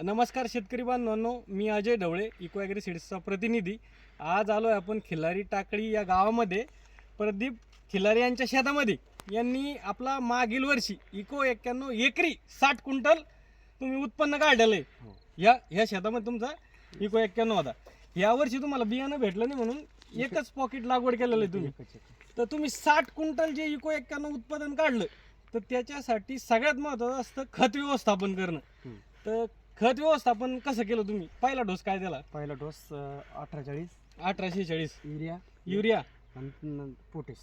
नमस्कार शेतकरी बांधवांनो, मी अजय ढवळे, इको ॲग्री सीड्सचा प्रतिनिधी. आज आलो आहे आपण खिल्लारी टाकळी या गावामध्ये. प्रदीप खिल्लारी यांच्या शेतामध्ये यांनी आपला मागील वर्षी इको 91 एकरी 60 क्विंटल तुम्ही उत्पन्न काढलेलं आहे. ह्या शेतामध्ये तुमचा इको 91 होता. यावर्षी तुम्हाला बियाणं भेटलं नाही म्हणून एकच पॉकेट लागवड केलेलं आहे तुम्ही. तर तुम्ही 60 क्विंटल जे इको 91 उत्पादन काढलं, तर त्याच्यासाठी सगळ्यात महत्त्वाचं असतं खत व्यवस्थापन करणं. तर खत व्यवस्थापन कसं केलं तुम्ही? पहिला डोस काय दिला? पहिला डोस 1846 युरिया आणि पोटॅश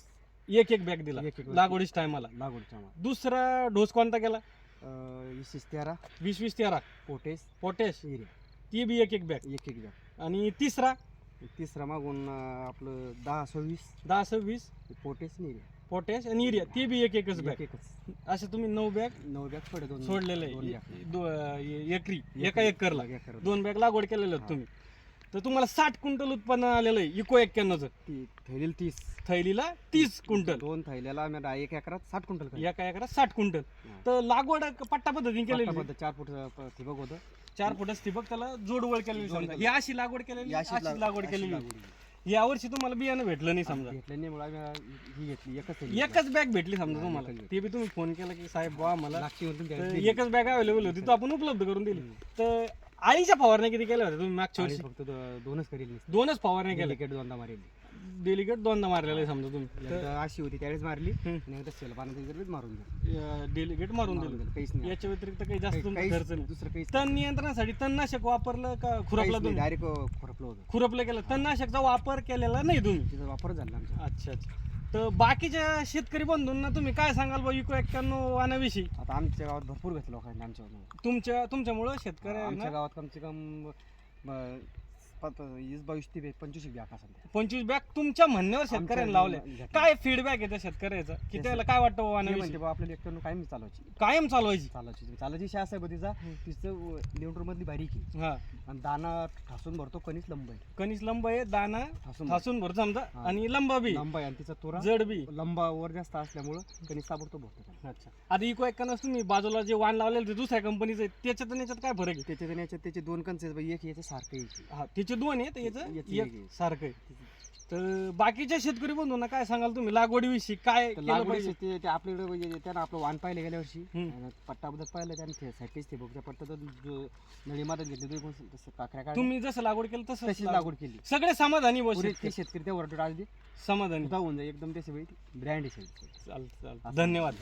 एक बॅग दिला लागवडीच टायमाला. लागवडीच्या दुसरा डोस कोणता केला? 20-13 20-20-13 पोटॅश युरिया, ती बी एक बॅग. एक बॅग. आणि तिसरा मागून आपलं 10-26 पोटॅश आणि युरिया, ती बी एकच बॅग. असं तुम्ही 9 बॅग सोडलेलं आहे एकरी, एका एकरला 2 बॅग लागवड केलेलं आहे तुम्ही. तर तुम्हाला 60 क्विंटल उत्पन्न आलेलं आहे इको 91चं. थैलीला 30 क्विंटल. 2 थैल्याला आम्ही 1 एकरात 60 क्विंटल. एका एकरात 60 क्विंटल. तर लागवड पट्टा पद्धतीने केलेली. 4 फूट ठिबक होतं. 4 फुटच ठिबक, त्याला जोडवळ केलेली. समजा ही अशी लागवड केलेली, अशीच लागवड केलेली. यावर्षी तुम्हाला बियाणं भेटलं नाही, समजा भेटलं नाही म्हणून आम्ही ही घेतली. एकच बॅग भेटली समजा तुम्हाला. ते बी तुम्ही फोन केला की साहेब बा मला एकच बॅग अवेलेबल होती, तो आपण उपलब्ध करून दिली. तर आळीच्या फवारण्या किती केल्या होत्या तुम्ही मागच्या वर्षी? फक्त 2च करेल. 2च फवारण्या केल्या. डेलिकेट 2दा मारली. डेलिकेट 2दा मारलेलं आहे समजा तुम्ही. तर अशी होती त्यावेळेस मारली आणि एकदा सेल पाण्यात मारून दिली. डेलिकेट मारून दिलं. काहीच नाही. याच्या व्यतिरिक्त काही जास्त तुमचा खर्च नाही. दुसरं काही तण नियंत्रणासाठी तणनाशक वापरलं का खुरपला तुम्ही? डायरेक्ट खुरपलं होतं. खुरपलं केलं. तणनाशकचा वापर केलेला नाही तुम्ही? तिचा वापर झाला आमचा. अच्छा. तर बाकीच्या शेतकरी बंधूंना तुम्ही काय सांगाल बा इको 91 वाणाविषयी? आता आमच्या गावात भरपूर घेतलं लोकांनी आमच्या तुमच्यामुळं शेतकरी आमच्या गावात कमसे कम 20-22-25 बॅग असतात. 25 बॅग तुमच्या म्हणण्यावर शेतकऱ्यांनी लावले. काय फीडबॅक आहे त्या शेतकऱ्याचा की त्याला काय वाटतं वाणाविषयी? आपल्याला 91 कायम कायम चालवायची शास आहे तिचा. तिचं लिव्हर मधली बारीक आहे. हा. आणि दाना ठासून भरतो. कणीस लंब आहे, दाना ठासून भरतो समजा. आणि लंबा बी आहे आणि तिचा तोरा जड बी लंबा वर जास्त असल्यामुळं कणीस ताबडतोब भरतो. अच्छा. आता इको 91 तुम्ही बाजूला जे वाण लावलेलं ते दुसऱ्या कंपनीचं आहे, त्याच्यात आणि याच्यात काय फरक आहे? त्याचे 2 कणस आहेत. एक याचं सारखं आहे. हा, त्याचे 2 आहेत, याचं याचं एक सारखं आहे. तर बाकीच्या शेतकरी बंधूंना काय सांगाल तुम्ही लागवडीविषयी? काय केलं पाहिजे? ते आपल्याकडे त्यानं आपलं वाण पाहिलं गेल्या वर्षी. पट्टाबद्दल पाहिलं त्याने साठीच ते बघच्या पट्टा नळी मारत घेतली. काकऱ्या तुम्ही जसं लागवड केलं तशीच लागवड केली. सगळे समाधानी ते शेतकरी त्या वरटो आज समाधानी जाऊन जाईल एकदम. त्याचे ब्रँड आहे. चालतं. धन्यवाद.